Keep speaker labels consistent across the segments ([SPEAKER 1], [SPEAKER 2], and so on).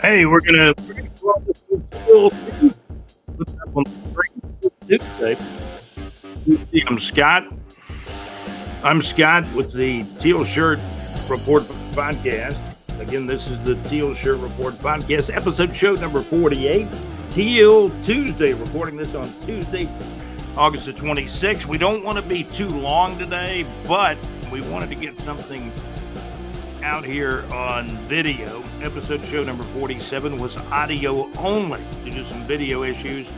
[SPEAKER 1] Hey, we're gonna go on this little Tuesday. What's up on Tuesday? I'm Scott. I'm Scott with the Teal Shirt Report podcast. Again, this is the Teal Shirt Report podcast, episode show number 48. Teal Tuesday, reporting this on Tuesday, August the 26th. We don't want to be too long today, but we wanted to get something out here on video. Episode show number 47 was audio only due to some video issues,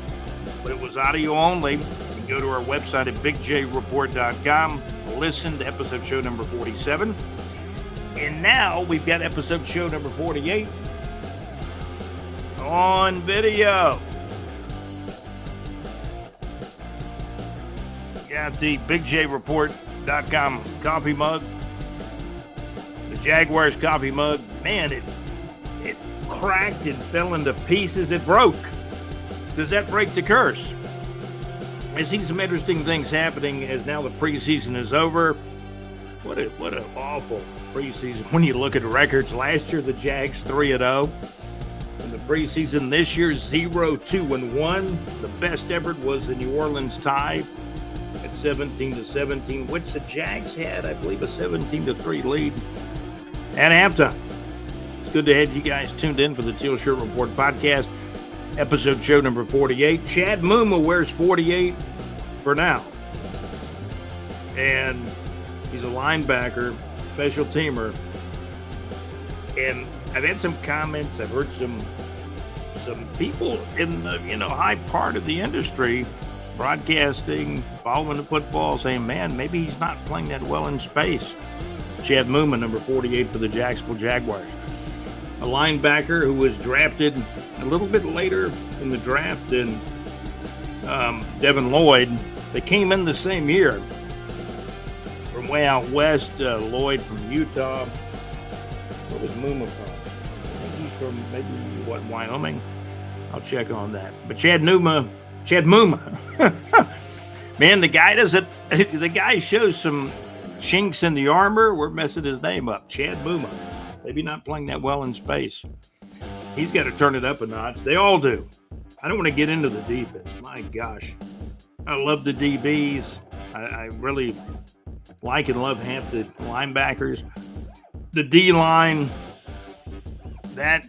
[SPEAKER 1] but it was audio only. You can go to our website at bigjreport.com, listen to episode show number 47. And now we've got episode show number 48 on video. Got the bigjreport.com coffee mug. The Jaguars coffee mug, man, it cracked and fell into pieces. It broke. Does that break the curse? I see some interesting things happening as now the preseason is over. What an awful preseason. When you look at the records, last year the Jags 3-0. In the preseason this year, 0-2-1. The best ever was the New Orleans tie at 17-17, which the Jags had, I believe, a 17-3 lead at halftime. It's good to have you guys tuned in for the Teal Shirt Report podcast, episode show number 48. Chad Muma wears 48 for now. And he's a linebacker, special teamer. And I've had some comments, I've heard some people in the high part of the industry, broadcasting, following the football, saying, man, maybe he's not playing that well in space. Chad Muma, number 48 for the Jacksonville Jaguars. A linebacker who was drafted a little bit later in the draft than Devin Lloyd. They came in the same year from way out west. Lloyd from Utah. Where was Muma from? I think he's from Wyoming? I'll check on that. But Chad Muma. Man, the guy shows some chinks in the armor. We're messing his name up. Chad Muma. Maybe not playing that well in space. He's got to turn it up a notch. They all do. I don't want to get into the defense. My gosh. I love the DBs. I really like and love half the linebackers. The D-line, I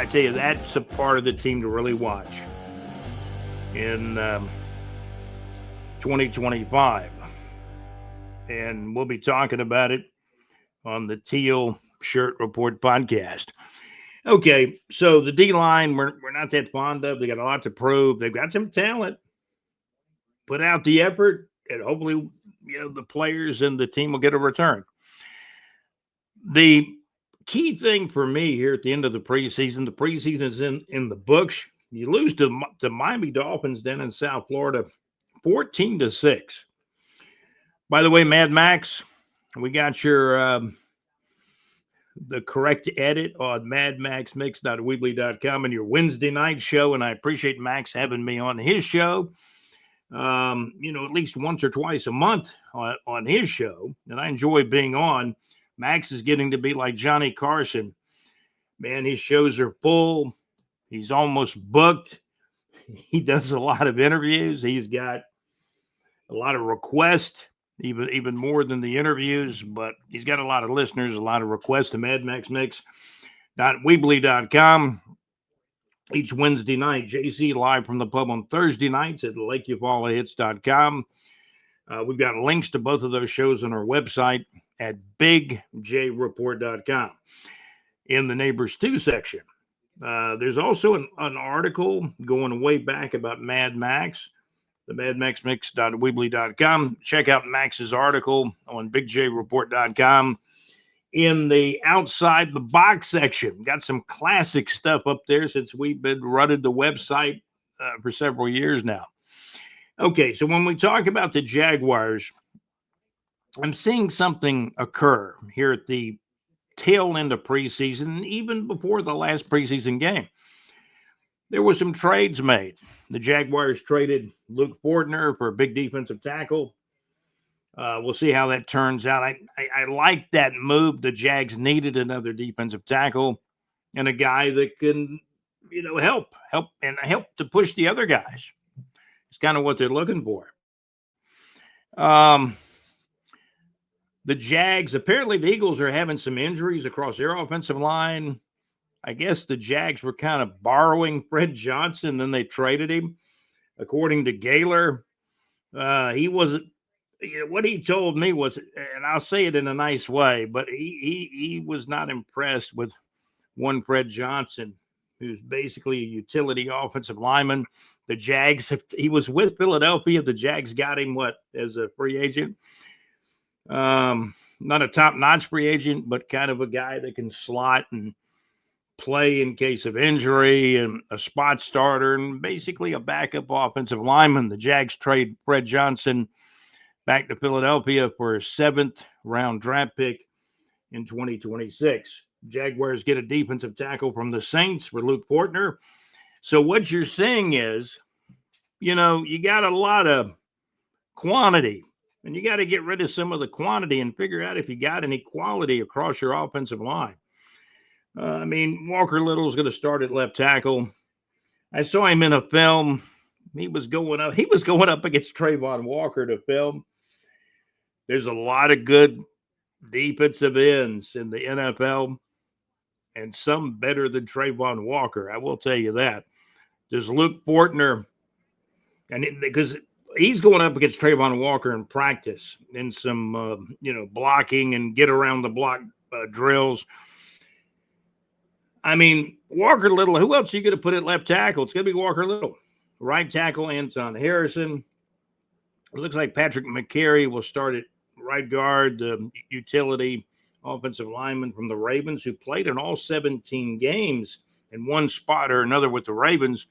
[SPEAKER 1] tell you, that's a part of the team to really watch in 2025. And we'll be talking about it on the Teal Shirt Report podcast. Okay, so the D-line, we're not that fond of. They got a lot to prove. They've got some talent. Put out the effort, and hopefully, the players and the team will get a return. The key thing for me here at the end of the preseason is in the books. You lose to Miami Dolphins down in South Florida, 14-6. By the way, Mad Max, we got your the correct edit on madmaxmix.weebly.com and your Wednesday night show, and I appreciate Max having me on his show, at least once or twice a month on his show, and I enjoy being on. Max is getting to be like Johnny Carson. Man, his shows are full. He's almost booked. He does a lot of interviews. He's got a lot of requests. Even more than the interviews, but he's got a lot of listeners, a lot of requests to madmaxmix.weebly.com each Wednesday night. JC live from the pub on Thursday nights at lakeufallahits.com. We've got links to both of those shows on our website at bigjreport.com in the Neighbors 2 section. There's also an article going way back about Mad Max. The madmaxmix.weebly.com. Check out Max's article on bigjreport.com in the outside the box section. Got some classic stuff up there since we've been running the website for several years now. Okay, so when we talk about the Jaguars, I'm seeing something occur here at the tail end of preseason, even before the last preseason game. There were some trades made. The Jaguars traded Luke Fortner for a big defensive tackle. We'll see how that turns out. I like that move. The Jags needed another defensive tackle. and a guy that can, help to push the other guys. It's kind of what they're looking for. Um, the Jags, apparently the Eagles are having some injuries across their offensive line. I guess the Jags were kind of borrowing Fred Johnson, then they traded him. According to Gaylor, he wasn't. What he told me was, and I'll say it in a nice way, but he was not impressed with one Fred Johnson, who's basically a utility offensive lineman. The Jags, he was with Philadelphia. The Jags got him as a free agent. Not a top-notch free agent, but kind of a guy that can slot and play in case of injury, and a spot starter, and basically a backup offensive lineman. The Jags trade Fred Johnson back to Philadelphia for a 7th-round draft pick in 2026. Jaguars get a defensive tackle from the Saints for Luke Fortner. So what you're saying is, you got a lot of quantity, and you got to get rid of some of the quantity and figure out if you got any quality across your offensive line. Walker Little is going to start at left tackle. I saw him in a film. He was going up against Trayvon Walker to film. There's a lot of good defensive ends in the NFL, and some better than Trayvon Walker. I will tell you that. There's Luke Fortner, because he's going up against Trayvon Walker in practice in some, blocking and get around the block drills. Walker Little, who else are you going to put at left tackle? It's going to be Walker Little. Right tackle, Anton Harrison. It looks like Patrick McCary will start at right guard, the utility offensive lineman from the Ravens, who played in all 17 games in one spot or another with the Ravens.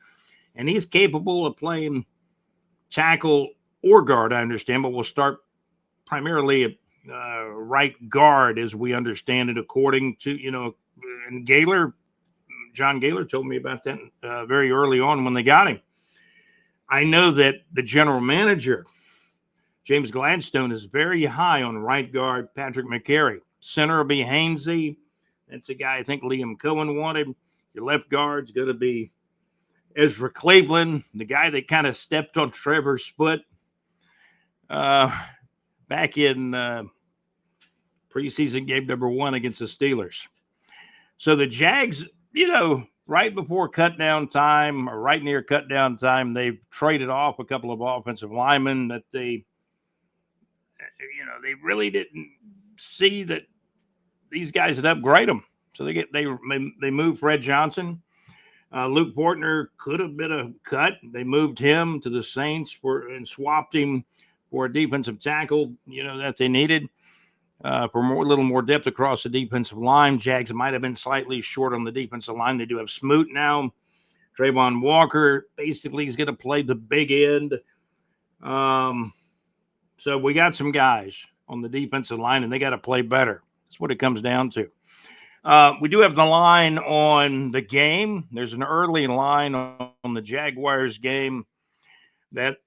[SPEAKER 1] And he's capable of playing tackle or guard, I understand, but will start primarily at right guard, as we understand it, according to, and John Gaylor told me about that very early on when they got him. I know that the general manager, James Gladstone, is very high on right guard Patrick McCary. Center will be Hainsey. That's a guy I think Liam Cohen wanted. Your left guard's going to be Ezra Cleveland, the guy that kind of stepped on Trevor's foot back in preseason game number 1 against the Steelers. So the Jags, right before cutdown time, or right near cutdown time, they've traded off a couple of offensive linemen that they really didn't see that these guys would upgrade them. So they moved Fred Johnson. Luke Fortner could have been a cut. They moved him to the Saints and swapped him for a defensive tackle, that they needed for a little more depth across the defensive line. Jags might have been slightly short on the defensive line. They do have Smoot now. Trayvon Walker basically is going to play the big end. So we got some guys on the defensive line, and they got to play better. That's what it comes down to. We do have the line on the game. There's an early line on the Jaguars game that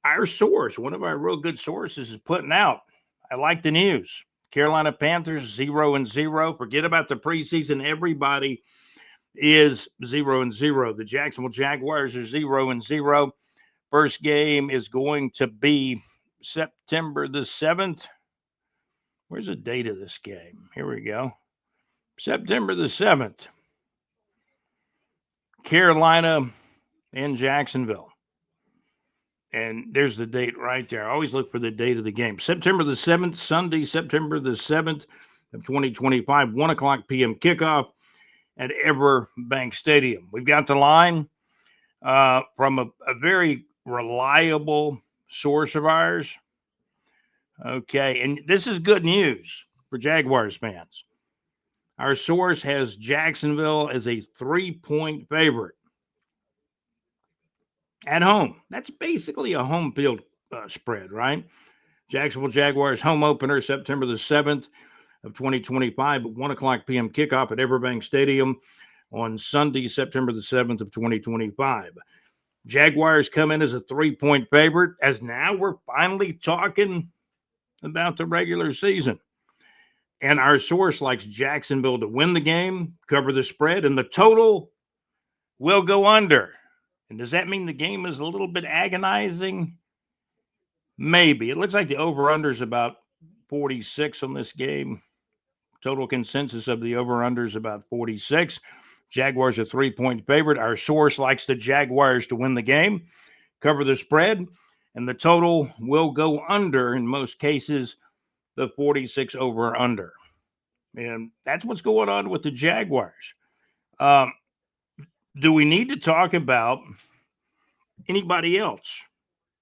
[SPEAKER 1] our source, one of our real good sources, is putting out. I like the news. Carolina Panthers 0-0. Forget about the preseason. Everybody is 0-0. The Jacksonville Jaguars are 0-0. First game is going to be September the 7th. Where's the date of this game? Here we go. September the 7th. Carolina and Jacksonville. And there's the date right there. I always look for the date of the game. September the 7th, Sunday, September the 7th of 2025, 1 o'clock p.m. kickoff at Everbank Stadium. We've got the line from a very reliable source of ours. Okay, and this is good news for Jaguars fans. Our source has Jacksonville as a 3-point favorite at home. That's basically a home field spread, right? Jacksonville Jaguars home opener September the 7th of 2025 at 1 o'clock p.m. kickoff at Everbank Stadium on Sunday, September the 7th of 2025. Jaguars come in as a 3-point favorite, as now we're finally talking about the regular season. And our source likes Jacksonville to win the game, cover the spread, and the total will go under. And does that mean the game is a little bit agonizing? Maybe. It looks like the over-under is about 46 on this game. Total consensus of the over-under is about 46. Jaguars are 3-point favorite. Our source likes the Jaguars to win the game, cover the spread, and the total will go under in most cases, the 46 over-under. And that's what's going on with the Jaguars. Do we need to talk about anybody else?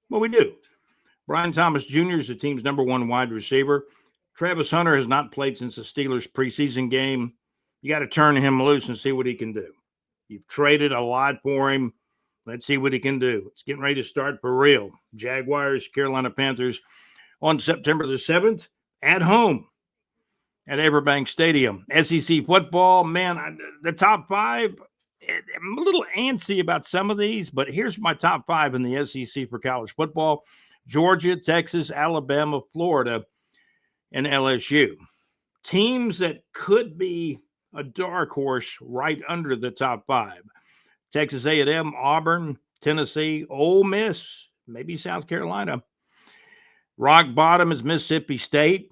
[SPEAKER 1] Well, we do. Brian Thomas Jr. is the team's number one wide receiver. Travis Hunter has not played since the Steelers preseason game. You got to turn him loose and see what he can do. You've traded a lot for him. Let's see what he can do. It's getting ready to start for real. Jaguars, Carolina Panthers on September the 7th at home at Everbank Stadium. SEC football, man, the top five, I'm a little antsy about some of these, but here's my top five in the SEC for college football. Georgia, Texas, Alabama, Florida, and LSU. Teams that could be a dark horse right under the top five. Texas A&M, Auburn, Tennessee, Ole Miss, maybe South Carolina. Rock bottom is Mississippi State.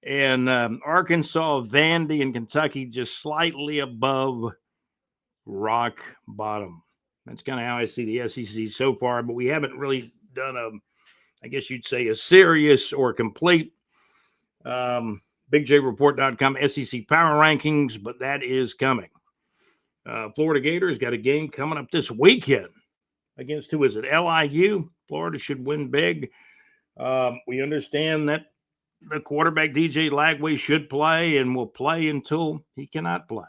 [SPEAKER 1] And Arkansas, Vandy, and Kentucky just slightly above rock bottom. That's kind of how I see the SEC so far, but we haven't really done I guess you'd say, a serious or complete BigJReport.com SEC power rankings, but that is coming. Florida Gators got a game coming up this weekend against, who is it, LIU? Florida should win big. We understand that the quarterback, DJ Lagway, should play and will play until he cannot play.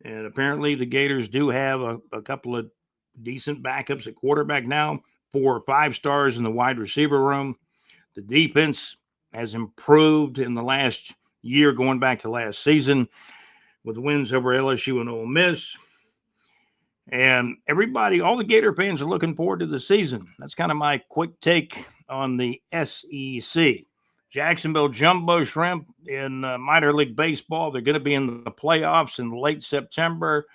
[SPEAKER 1] And apparently the Gators do have a couple of decent backups at quarterback now, 4 or 5 stars in the wide receiver room. The defense has improved in the last year, going back to last season, with wins over LSU and Ole Miss. And everybody, all the Gator fans are looking forward to the season. That's kind of my quick take on the SEC. Jacksonville Jumbo Shrimp in minor league baseball. They're going to be in the playoffs in late September.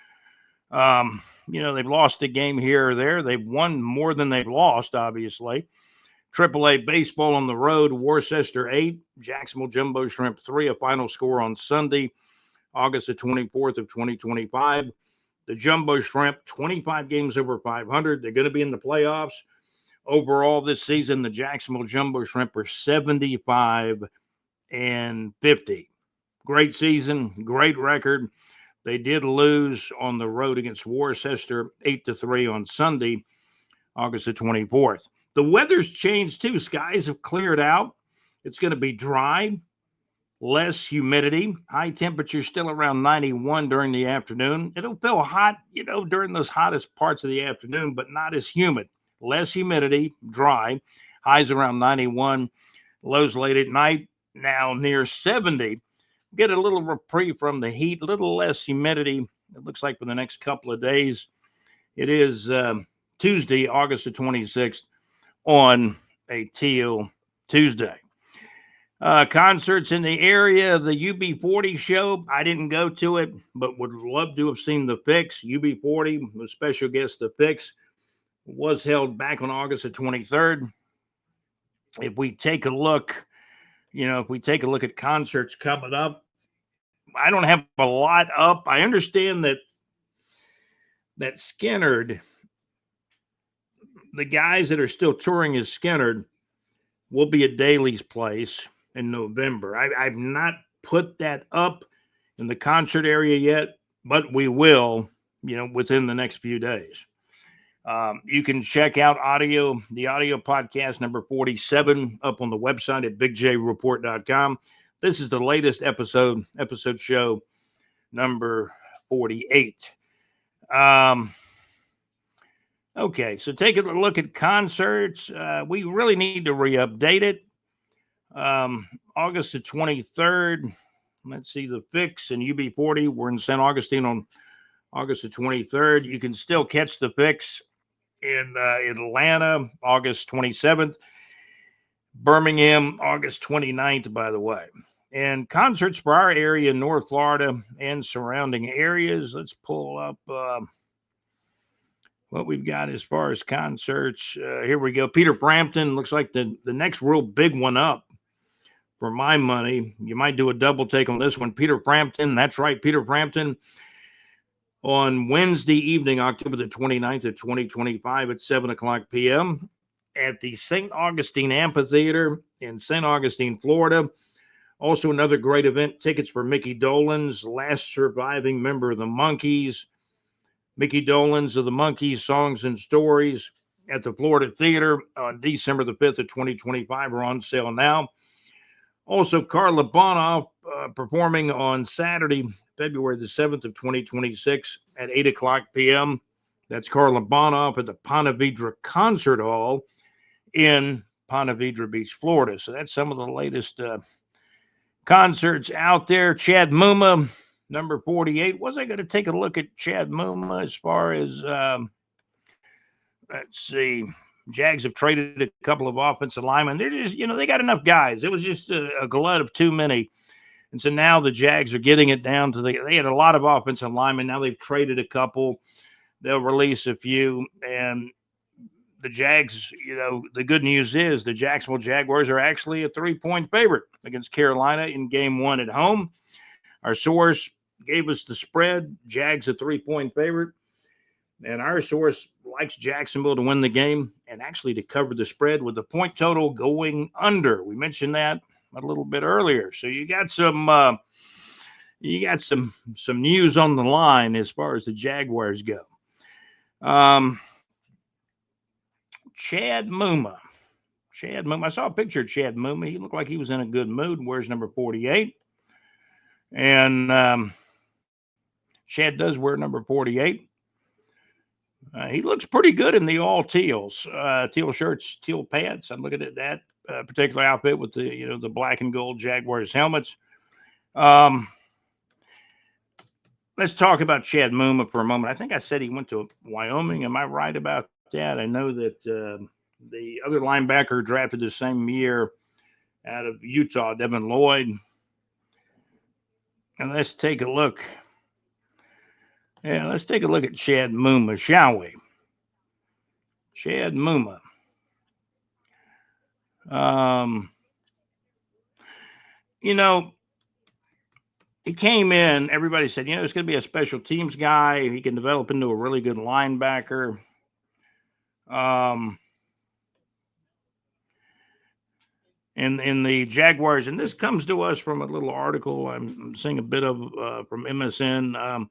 [SPEAKER 1] They've lost a game here or there. They've won more than they've lost, obviously. AAA baseball on the road, Worcester 8, Jacksonville Jumbo Shrimp 3, a final score on Sunday, August the 24th of 2025. The Jumbo Shrimp, 25 games over 500. They're going to be in the playoffs. Overall this season, the Jacksonville Jumbo Shrimp are 75-50. Great season, great record. They did lose on the road against Worcester 8-3 on Sunday, August the 24th. The weather's changed too. Skies have cleared out. It's going to be dry, less humidity. High temperature still around 91 during the afternoon. It'll feel hot, during those hottest parts of the afternoon, but not as humid. Less humidity, dry. Highs around 91. Lows late at night, now near 70. Get a little reprieve from the heat, a little less humidity. It looks like for the next couple of days. It is Tuesday, August the 26th on a Teal Tuesday. Concerts in the area, the UB40 show. I didn't go to it, but would love to have seen the Fix. UB40, with special guest the Fix, was held back on August the 23rd. If we take a look at concerts coming up, I don't have a lot up. I understand that Skinnerd, the guys that are still touring as Skinnerd, will be at Daly's Place in November. I've not put that up in the concert area yet, but we will, within the next few days. You can check out the audio podcast number 47 up on the website at bigjreport.com. This is the latest episode show number 48. Okay, so taking a look at concerts, we really need to re-update it. August the 23rd, let's see, the Fix and UB40 were in St. Augustine on August the 23rd. You can still catch the Fix in Atlanta, August 27th. Birmingham, August 29th, by the way. And concerts for our area, North Florida and surrounding areas. Let's pull up what we've got as far as concerts. Here we go. Peter Frampton looks like the next real big one up for my money. You might do a double take on this one. Peter Frampton. That's right. Peter Frampton on Wednesday evening, October the 29th of 2025 at 7 o'clock p.m. at the St. Augustine Amphitheater in St. Augustine, Florida. Also, another great event, tickets for Mickey Dolenz, last surviving member of the Monkees. Mickey Dolenz of the Monkees, Songs and Stories at the Florida Theater on December the 5th of 2025 are on sale now. Also, Carla Bonoff performing on Saturday, February the 7th of 2026 at 8 o'clock p.m. That's Carla Bonoff at the Ponte Vedra Concert Hall in Ponte Vedra Beach, Florida. So that's some of the latest concerts out there. Chad Muma, number 48. Was I going to take a look at Chad Muma as far as, let's see, Jags have traded a couple of offensive linemen. They're just, they got enough guys. It was just a glut of too many. And so now the Jags are getting it down to they had a lot of offensive linemen. Now they've traded a couple. They'll release a few. And the Jags, the good news is the Jacksonville Jaguars are actually a 3-point favorite against Carolina in game 1 at home. Our source gave us the spread. Jags a 3-point favorite. And our source likes Jacksonville to win the game and actually to cover the spread with the point total going under. We mentioned that a little bit earlier. So you got some news on the line as far as the Jaguars go. Chad Muma. I saw a picture of Chad Muma. He looked like he was in a good mood. Wears number 48. And Chad does wear number 48. He looks pretty good in the all teals, teal shirts, teal pants. I'm looking at that particular outfit with the black and gold Jaguars helmets. Let's talk about Chad Muma for a moment. I think I said he went to Wyoming. Am I right about that? I know that the other linebacker drafted the same year out of Utah, Devin Lloyd. And let's take a look. Yeah, let's take a look at Chad Muma, shall we? Chad Muma. He came in, everybody said, it's going to be a special teams guy. He can develop into a really good linebacker. In the Jaguars, and this comes to us from a little article I'm seeing a bit of from MSN.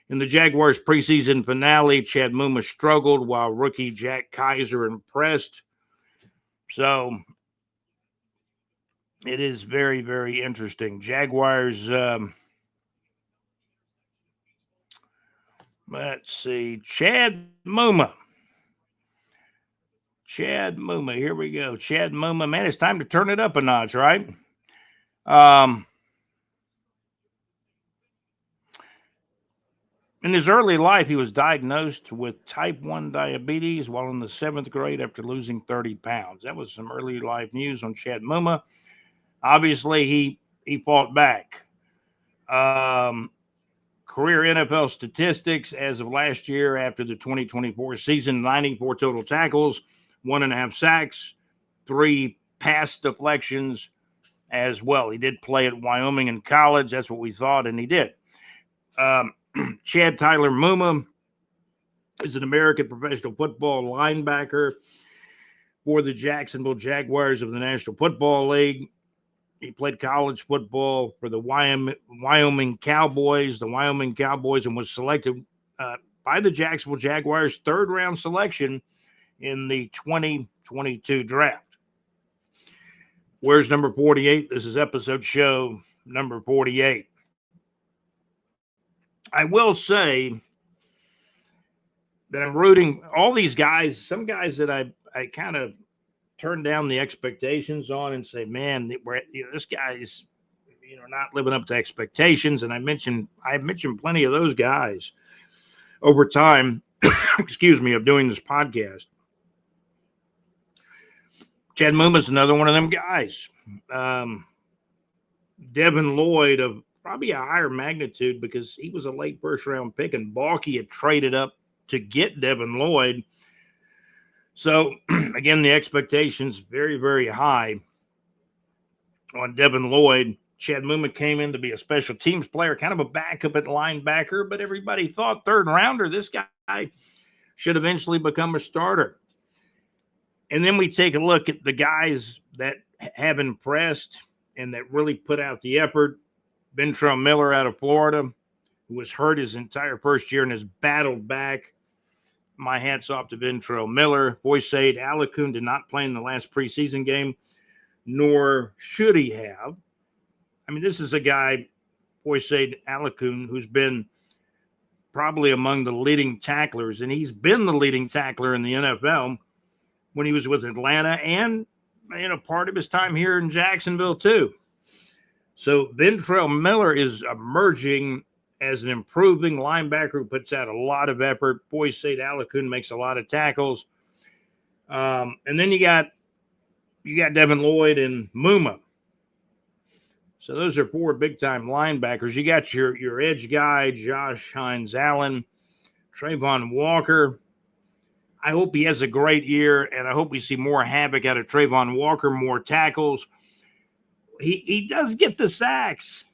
[SPEAKER 1] In the Jaguars preseason finale, Chad Muma struggled while rookie Jack Kaiser impressed. So it is very, very interesting. Jaguars, let's see, Chad Muma. Here we go. Chad Muma. Man, it's time to turn it up a notch, right? In his early life, he was diagnosed with type 1 diabetes while in the 7th grade after losing 30 pounds. That was some early life news on Chad Muma. Obviously, he fought back. Career NFL statistics as of last year after the 2024 season, 94 total tackles, 1.5 sacks, 3 pass deflections as well. He did play at Wyoming in college. That's what we thought, and he did. Chad Tyler Muma is an American professional football linebacker for the Jacksonville Jaguars of the National Football League. He played college football for the Wyoming Cowboys, and was selected by the Jacksonville Jaguars, 3rd-round selection in the 2022 draft. Where's number 48? This is episode show number 48. I will say that I'm rooting all these guys, some guys that I kind of turn down the expectations on and say, man, this guy's not living up to expectations. And I mentioned plenty of those guys over time, of doing this podcast. Chad Muma's another one of them guys. Devin Lloyd of probably a higher magnitude because he was a late first round pick, and Balky had traded up to get Devin Lloyd. So, again, the expectations very, very high on Devin Lloyd. Chad Muma came in to be a special teams player, kind of a backup at linebacker, but everybody thought third rounder, this guy should eventually become a starter. And then we take a look at the guys that have impressed and that really put out the effort. Ventrell Miller out of Florida, who was hurt his entire first year and has battled back. My hat's off to Ventrell Miller. Boysaid Alakun did not play in the last preseason game, nor should he have. I mean, this is a guy, Boysaid Alakun, who's been probably among the leading tacklers, and he's been the leading tackler in the NFL when he was with Atlanta and part of his time here in Jacksonville too. So Ventrell Miller is emerging as an improving linebacker who puts out a lot of effort. Boysaid Alakun makes a lot of tackles. And then you got Devin Lloyd and Muma. So those are four big-time linebackers. You got your edge guy, Josh Hines-Allen, Trayvon Walker. I hope he has a great year, and I hope we see more havoc out of Trayvon Walker, more tackles. He does get the sacks.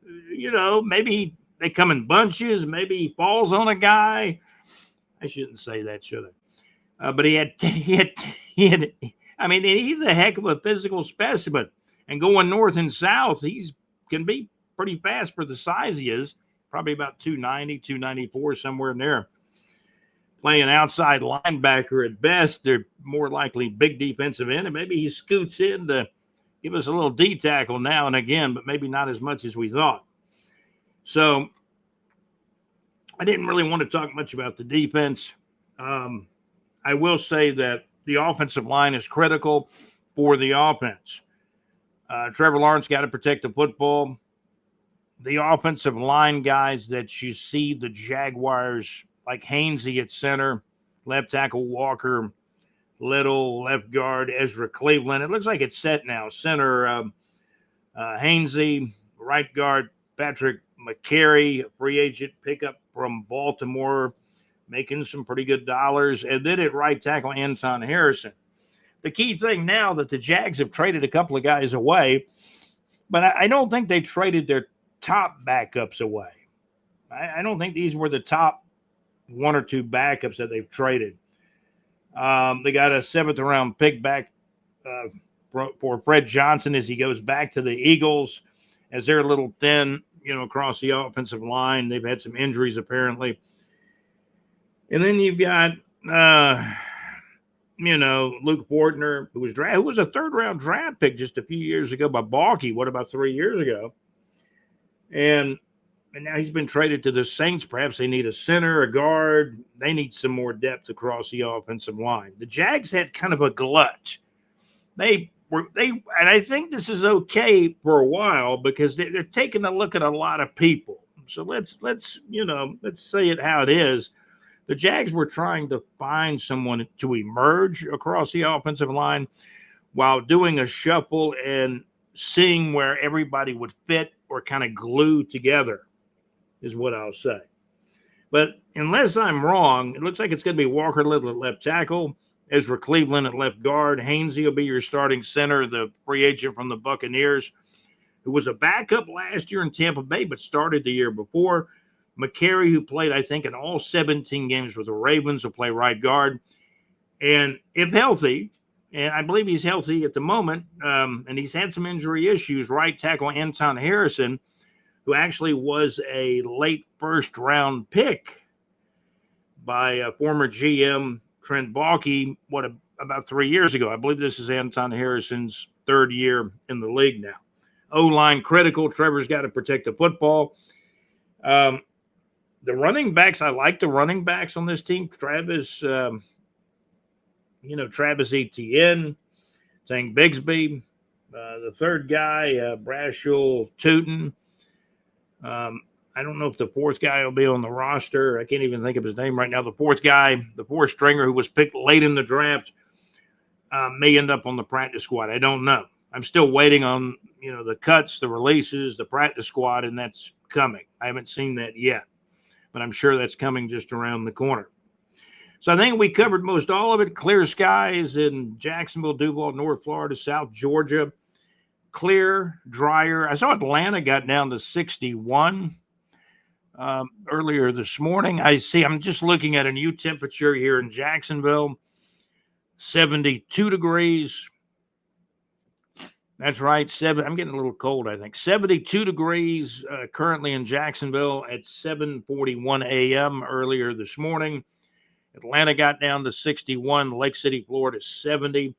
[SPEAKER 1] Maybe they come in bunches. Maybe he falls on a guy. I shouldn't say that, should I? But he had. I mean, he's a heck of a physical specimen. And going north and south, can be pretty fast for the size he is. Probably about 290, 294, somewhere in there. Playing outside linebacker at best, they're more likely big defensive end, and maybe he scoots in to give us a little D tackle now and again, but maybe not as much as we thought. So I didn't really want to talk much about the defense. I will say that the offensive line is critical for the offense. Trevor Lawrence got to protect the football. The offensive line guys that you see the Jaguars, like Hainsey at center, left tackle Walker, Little, left guard Ezra Cleveland. It looks like it's set now. Center Hainsey, right guard Patrick McCary, a free agent pickup from Baltimore, making some pretty good dollars. And then at right tackle Anton Harrison. The key thing now that the Jags have traded a couple of guys away, but I don't think they traded their top backups away. I don't think these were the top one or two backups that they've traded. They got a 7th round pick back for Fred Johnson as he goes back to the Eagles, as they're a little thin, across the offensive line. They've had some injuries apparently. And then you've got, Luke Fortner, who was a 3rd round draft pick just a few years ago by Balky. What about 3 years ago? And now he's been traded to the Saints. Perhaps they need a center, a guard. They need some more depth across the offensive line. The Jags had kind of a glut. And I think this is okay for a while because they're taking a look at a lot of people. So let's say it how it is. The Jags were trying to find someone to emerge across the offensive line while doing a shuffle and seeing where everybody would fit or kind of glue together, is what I'll say. But unless I'm wrong, it looks like it's going to be Walker Little at left tackle, Ezra Cleveland at left guard. Hainsey will be your starting center, the free agent from the Buccaneers, who was a backup last year in Tampa Bay but started the year before. McCary, who played, I think, in all 17 games with the Ravens, will play right guard. And if healthy, and I believe he's healthy at the moment, and he's had some injury issues, right tackle Anton Harrison, who actually was a late 1st round pick by former GM Trent Baalke, about 3 years ago. I believe this is Anton Harrison's 3rd year in the league now. O-line critical. Trevor's got to protect the football. The running backs, I like the running backs on this team. Travis Etienne, Tank Bigsby, the 3rd guy, Brashel Tootin. I don't know if the 4th guy will be on the roster. I can't even think of his name right now. The 4th guy, the 4th stringer who was picked late in the draft, may end up on the practice squad. I don't know. I'm still waiting on, the cuts, the releases, the practice squad, and that's coming. I haven't seen that yet, but I'm sure that's coming just around the corner. So I think we covered most all of it. Clear skies in Jacksonville, Duval, North Florida, South Georgia. Clear, drier. I saw Atlanta got down to 61 earlier this morning. I'm just looking at a new temperature here in Jacksonville, 72 degrees. That's right. I'm getting a little cold, I think. 72 degrees currently in Jacksonville at 7:41 a.m. earlier this morning. Atlanta got down to 61. Lake City, Florida, 70.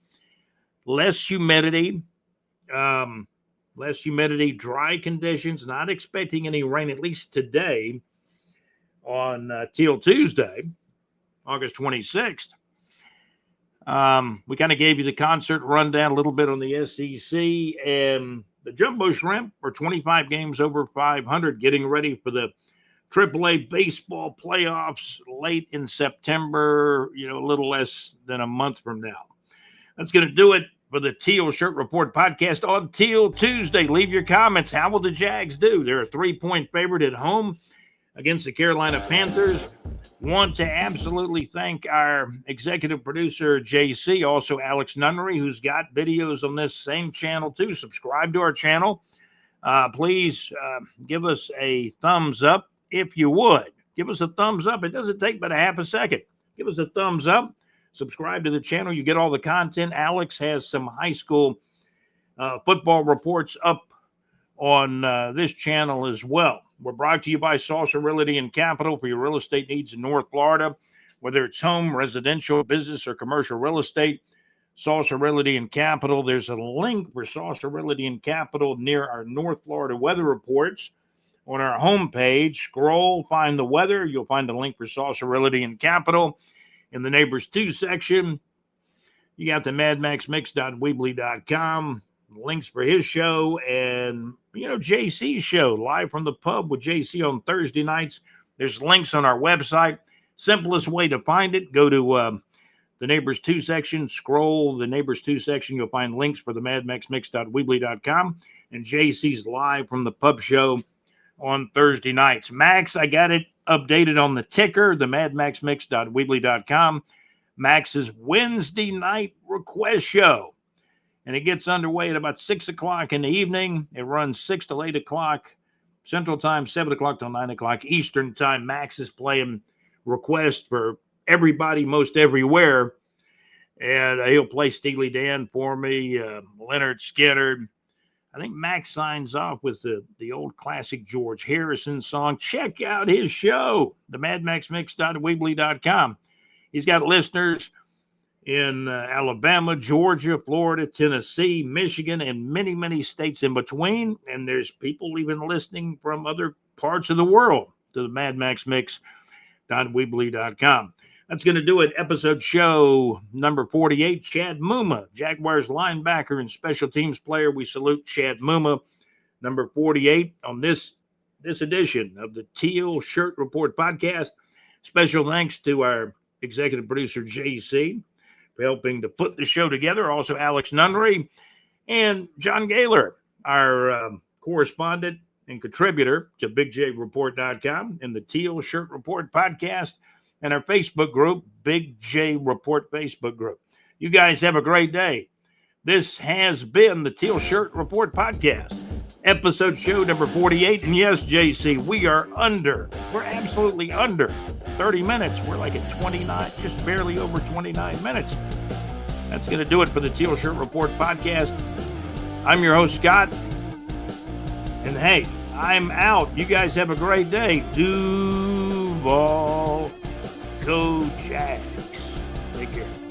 [SPEAKER 1] Less humidity. Dry conditions. Not expecting any rain, at least today on Teal Tuesday, August 26th. We kind of gave you the concert rundown, a little bit on the SEC, and the Jumbo Shrimp are 25 games over 500, getting ready for the AAA baseball playoffs late in September, a little less than a month from now. That's going to do it for the Teal Shirt Report podcast on Teal Tuesday. Leave your comments. How will the Jags do? They're a 3-point favorite at home against the Carolina Panthers. Want to absolutely thank our executive producer, JC, also Alex Nunnery, who's got videos on this same channel too. Subscribe to our channel. Please give us a thumbs up if you would. Give us a thumbs up. It doesn't take but a half a second. Give us a thumbs up. Subscribe to the channel. You get all the content. Alex has some high school football reports up on this channel as well. We're brought to you by Saucer Realty and Capital for your real estate needs in North Florida, whether it's home, residential, business, or commercial real estate. Saucer Realty and Capital. There's a link for Saucer Realty and Capital near our North Florida weather reports on our homepage. Scroll, find the weather. You'll find a link for Saucer Realty and Capital. In the Neighbors 2 section, you got the madmaxmix.weebly.com, links for his show, and, JC's show, Live from the Pub with JC on Thursday nights. There's links on our website. Simplest way to find it, go to the Neighbors 2 section, scroll the Neighbors 2 section. You'll find links for the madmaxmix.weebly.com and JC's Live from the Pub show on Thursday nights. Max, I got it updated on the ticker, the madmaxmix.weebly.com. Max's Wednesday night request show. And it gets underway at about 6 o'clock in the evening. It runs 6 to 8 o'clock Central Time, 7 o'clock till 9 o'clock Eastern Time. Max is playing requests for everybody, most everywhere. And he'll play Steely Dan for me, Leonard Skinner. I think Max signs off with the old classic George Harrison song. Check out his show, the madmaxmix.weebly.com. He's got listeners in Alabama, Georgia, Florida, Tennessee, Michigan, and many, many states in between. And there's people even listening from other parts of the world to the madmaxmix.weebly.com. That's going to do it. Episode show number 48. Chad Muma, Jaguars linebacker and special teams player. We salute Chad Muma, number 48 on this edition of the Teal Shirt Report podcast. Special thanks to our executive producer, JC, for helping to put the show together. Also, Alex Nunnery and John Gaylor, our correspondent and contributor to BigJReport.com and the Teal Shirt Report podcast, and our Facebook group, Big J Report Facebook group. You guys have a great day. This has been the Teal Shirt Report podcast, episode show number 48. And yes, JC, we're absolutely under 30 minutes. We're like at 29, just barely over 29 minutes. That's going to do it for the Teal Shirt Report podcast. I'm your host, Scott. And hey, I'm out. You guys have a great day. Duval. Go Jags. Take care.